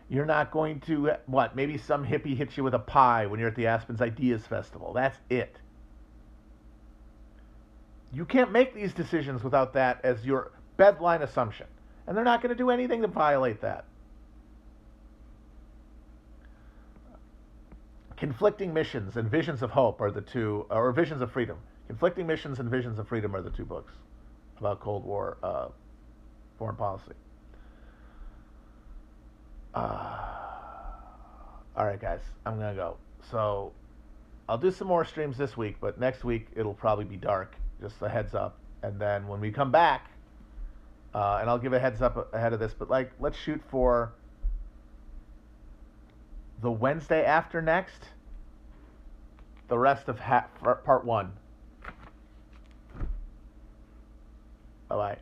You're not going to, maybe some hippie hits you with a pie when you're at the Aspen's Ideas Festival. That's it. You can't make these decisions without that as your bedline assumption. And they're not going to do anything to violate that. Conflicting missions and visions of hope are the two, or visions of freedom. Conflicting missions and visions of freedom are the two books about Cold War foreign policy. All right, guys, I'm going to go. So I'll do some more streams this week, but next week it'll probably be dark, just a heads up. And then when we come back, and I'll give a heads up ahead of this, but let's shoot for the Wednesday after next, the rest of part one. Bye-bye.